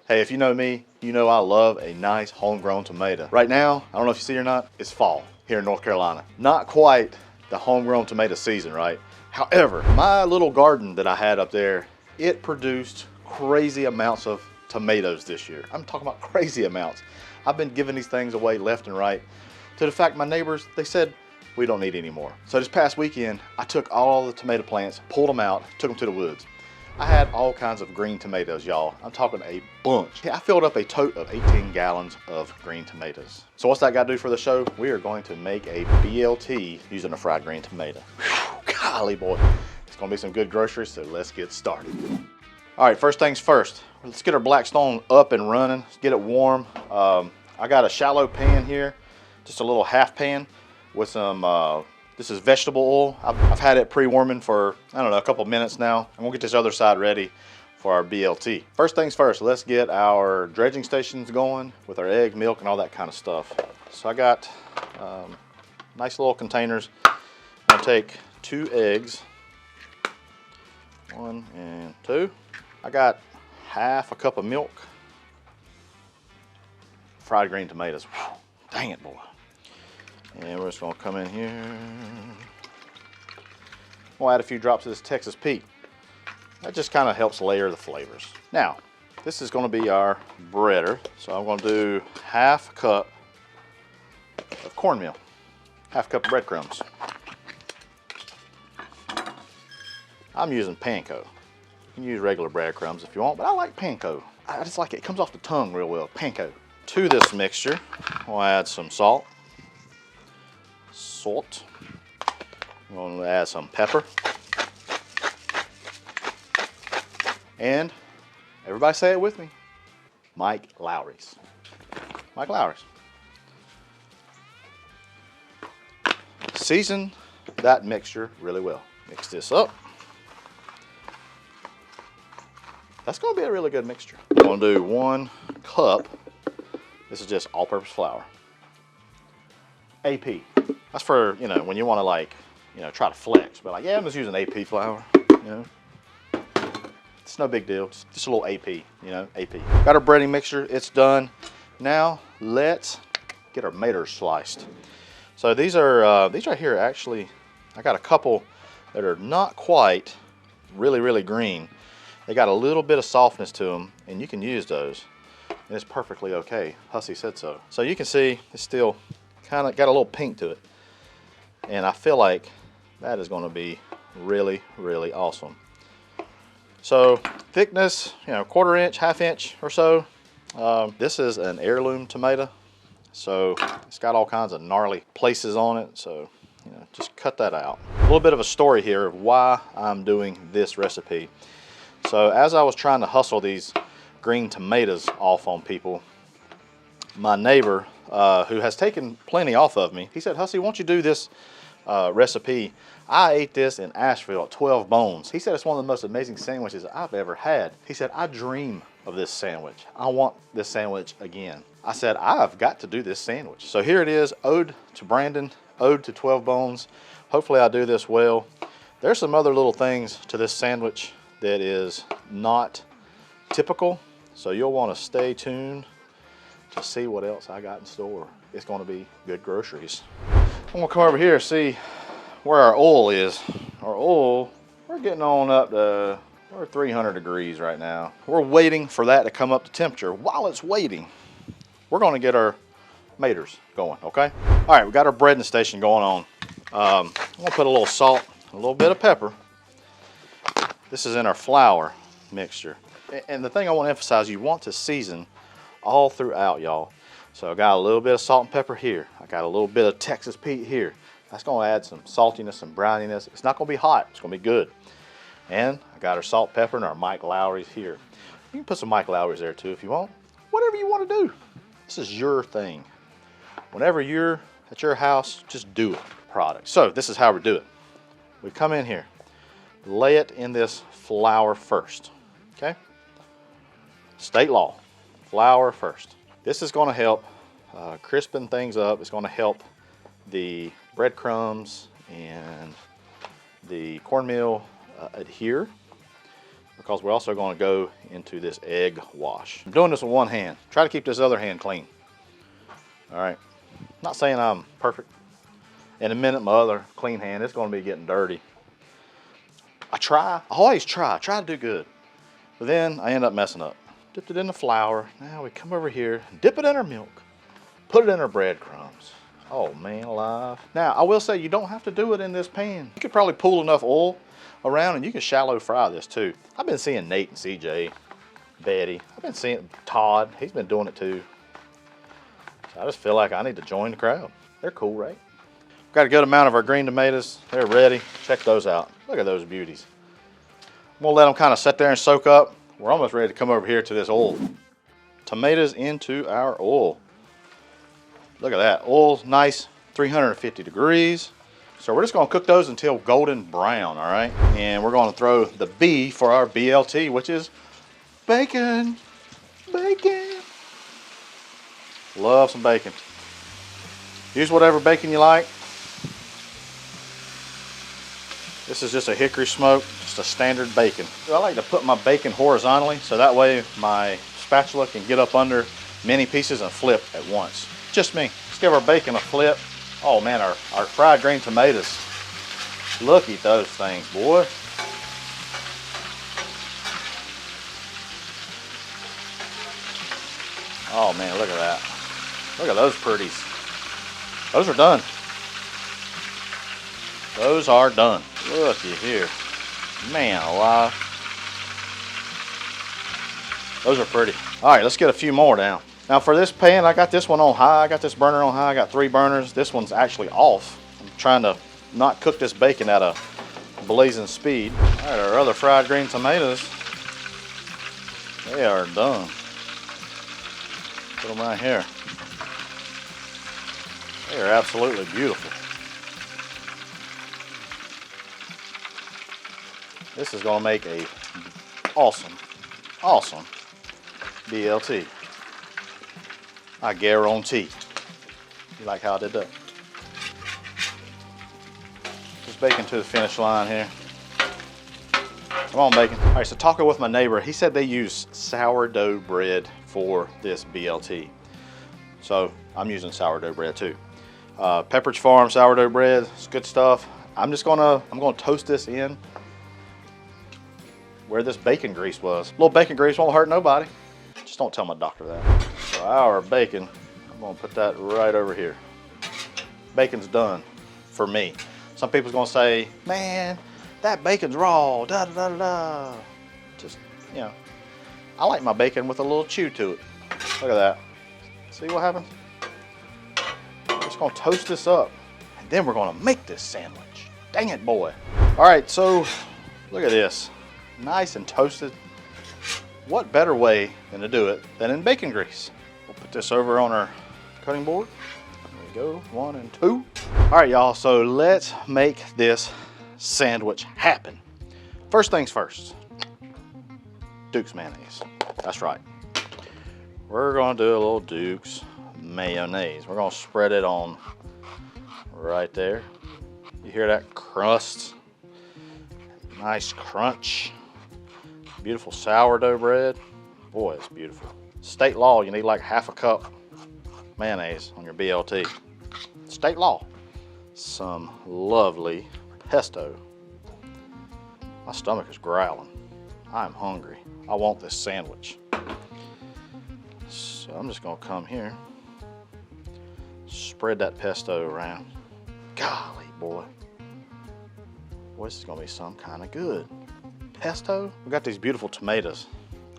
Hey, if you know me, you know I love a nice homegrown tomato. Right now, I don't know if you see or not, it's fall here in North Carolina. Not quite the homegrown tomato season, right? However, my little garden that I had up there, it produced crazy amounts of tomatoes this year. I'm talking about crazy amounts. I've been giving these things away left and right, to the fact my neighbors, they said, we don't need any more. So this past weekend, I took all the tomato plants, pulled them out, took them to the woods. I had all kinds of green tomatoes, y'all. I'm talking a bunch. I filled up a tote of 18 gallons of green tomatoes. So what's that got to do for the show? We are going to make a BLT using a fried green tomato. Whew, golly boy, it's gonna be some good groceries, so let's get started. All right, first things first, let's get our Blackstone up and running. Let's get it warm. I got a shallow pan here, just a little half pan with some, this is vegetable oil. I've had it pre-warming for, I don't know, a couple minutes now. I'm gonna get this other side ready for our BLT. First things first, let's get our dredging stations going with our egg, milk, and all that kind of stuff. So I got nice little containers. I'll take 2 eggs, 1 and 2. I got half a cup of milk, fried green tomatoes. Whew, dang it, boy. And we're just gonna come in here. We'll add a few drops of this Texas Pete. That just kind of helps layer the flavors. Now, this is gonna be our breader. So I'm gonna do half a cup of cornmeal, half a cup of breadcrumbs. I'm using Panko. You can use regular breadcrumbs if you want, but I like Panko. I just like it. It comes off the tongue real well, Panko. To this mixture, we'll add some salt. I'm going to add some pepper. And everybody say it with me, Mike Lowry's. Mike Lowry's. Season that mixture really well. Mix this up. That's going to be a really good mixture. I'm going to do 1 cup. This is just all-purpose flour. AP. That's for, you know, when you want to, like, you know, try to flex. But like, yeah, I'm just using AP flour, you know. It's no big deal. Just a little AP, you know, AP. Got our breading mixture. It's done. Now let's get our tomatoes sliced. So these right here, actually, I got a couple that are not quite really green. They got a little bit of softness to them, and you can use those. And it's perfectly okay. Hussey said so. So you can see it's still kind of got a little pink to it. And I feel like that is going to be really awesome. So thickness, you know, 1/4 inch, 1/2 inch or so. This is an heirloom tomato. So it's got all kinds of gnarly places on it. So, you know, just cut that out. A little bit of a story here of why I'm doing this recipe. So as I was trying to hustle these green tomatoes off on people, my neighbor, who has taken plenty off of me, he said, Hussey, won't you do this recipe? I ate this in Asheville at 12 Bones. He said it's one of the most amazing sandwiches I've ever had. He said, I dream of this sandwich. I want this sandwich again. I said, I've got to do this sandwich. So here it is, ode to Brandon, ode to 12 Bones. Hopefully I do this well. There's some other little things to this sandwich that is not typical. So you'll want to stay tuned to see what else I got in store. It's going to be good groceries. I'm going to come over here and see where our oil is. Our oil, we're getting on up to, we're 300 degrees right now. We're waiting for that to come up to temperature. While it's waiting, we're going to get our tomatoes going, okay? All right, we got our breading station going on. I'm going to put a little salt, a little bit of pepper. This is in our flour mixture. And the thing I want to emphasize, you want to season all throughout, y'all. So I got a little bit of salt and pepper here. I got a little bit of Texas Pete here. That's going to add some saltiness, some browniness. It's not going to be hot. It's going to be good. And I got our salt, pepper, and our Mike Lowry's here. You can put some Mike Lowry's there too if you want. Whatever you want to do. This is your thing. Whenever you're at your house, just do it. Product. So this is how we do it. We come in here, lay it in this flour first. Okay? State law. Flour first. This is going to help crispen things up. It's going to help the breadcrumbs and the cornmeal adhere. because we're also going to go into this egg wash. I'm doing this with one hand. Try to keep this other hand clean. All right. Not saying I'm perfect. In a minute, my other clean hand is going to be getting dirty. I always try to do good. But then I end up messing up. Dipped it in the flour. Now we come over here, dip it in our milk, put it in our breadcrumbs. Oh man alive. Now I will say you don't have to do it in this pan. You could probably pull enough oil around and you can shallow fry this too. I've been seeing Nate and CJ, Betty. I've been seeing Todd. He's been doing it too. So I just feel like I need to join the crowd. They're cool, right? Got a good amount of our green tomatoes. They're ready. Check those out. Look at those beauties. I'm gonna let them kind of sit there and soak up. We're almost ready to come over here to this oil. Tomatoes into our oil. Look at that. Oil's nice, 350 degrees. So we're just gonna cook those until golden brown, all right? And we're gonna throw the B for our BLT, which is bacon. Bacon. Love some bacon. Use whatever bacon you like. This is just a hickory smoke, just a standard bacon. I like to put my bacon horizontally so that way my spatula can get up under many pieces and flip at once. Just me. Let's give our bacon a flip. Oh man, our fried green tomatoes. Look at those things, boy. Oh man, look at that. Look at those pretties. Those are done. Those are done. Looky here. Man alive. Those are pretty. All right, let's get a few more down. Now for this pan, I got this one on high. I got this burner on high. I got 3 burners. This one's actually off. I'm trying to not cook this bacon at a blazing speed. All right, our other fried green tomatoes, they are done. Put them right here. They are absolutely beautiful. This is gonna make a awesome BLT. I guarantee. You like how I did that? Just bacon to the finish line here. Come on, bacon. All right, so talking with my neighbor, he said they use sourdough bread for this BLT. So I'm using sourdough bread too. Pepperidge Farm sourdough bread, it's good stuff. I'm gonna toast this in where this bacon grease was. A little bacon grease won't hurt nobody. Just don't tell my doctor that. So our bacon, I'm gonna put that right over here. Bacon's done for me. Some people's gonna say, man, that bacon's raw, da da da da. Just, you know, I like my bacon with a little chew to it. Look at that. See what happens? We're just gonna toast this up and then we're gonna make this sandwich. Dang it, boy. All right, so look at this. Nice and toasted. What better way than to do it than in bacon grease? We'll put this over on our cutting board. There we go, 1 and 2. All right, y'all, so let's make this sandwich happen. First things first, Duke's mayonnaise. That's right. We're gonna do a little Duke's mayonnaise. We're gonna spread it on right there. You hear that crust? Nice crunch. Beautiful sourdough bread. Boy, it's beautiful. State law, you need like ½ cup mayonnaise on your BLT. State law. Some lovely pesto. My stomach is growling. I'm hungry. I want this sandwich. So I'm just gonna come here, spread that pesto around. Golly, boy. Boy, this is gonna be some kind of good. Pesto, we got these beautiful tomatoes.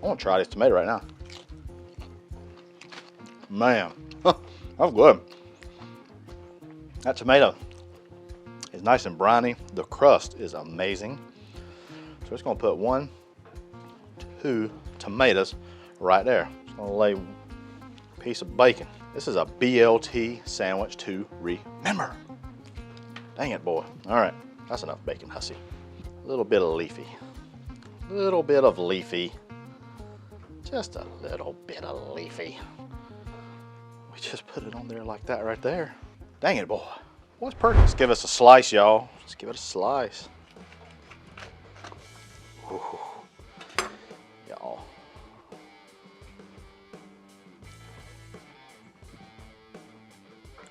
I wanna try this tomato right now. Man, that's good. That tomato is nice and briny. The crust is amazing. So it's gonna put 1, 2 tomatoes right there. Just gonna lay a piece of bacon. This is a BLT sandwich to remember. Dang it, boy. All right, that's enough bacon, Hussey. A little bit of leafy. Little bit of leafy. Just a little bit of leafy. We just put it on there like that right there. Dang it, boy. What's pretty? Let's give us a slice, y'all. Let's give it a slice. Ooh.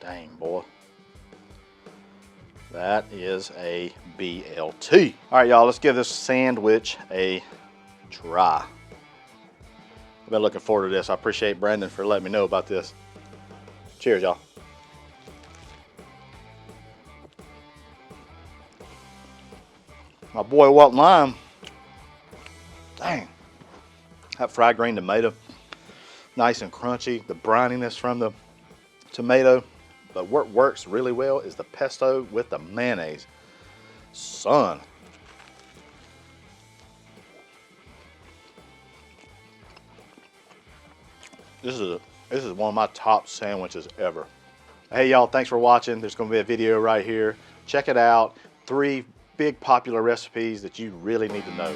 Dang, boy. That is a BLT. All right, y'all, let's give this sandwich a try. I've been looking forward to this. I appreciate Brandon for letting me know about this. Cheers, y'all. My boy Walt Lime. Dang. That fried green tomato, nice and crunchy. The brininess from the tomato. But what works really well is the pesto with the mayonnaise. Son. This is one of my top sandwiches ever. Hey y'all, thanks for watching. There's gonna be a video right here. Check it out. 3 big popular recipes that you really need to know.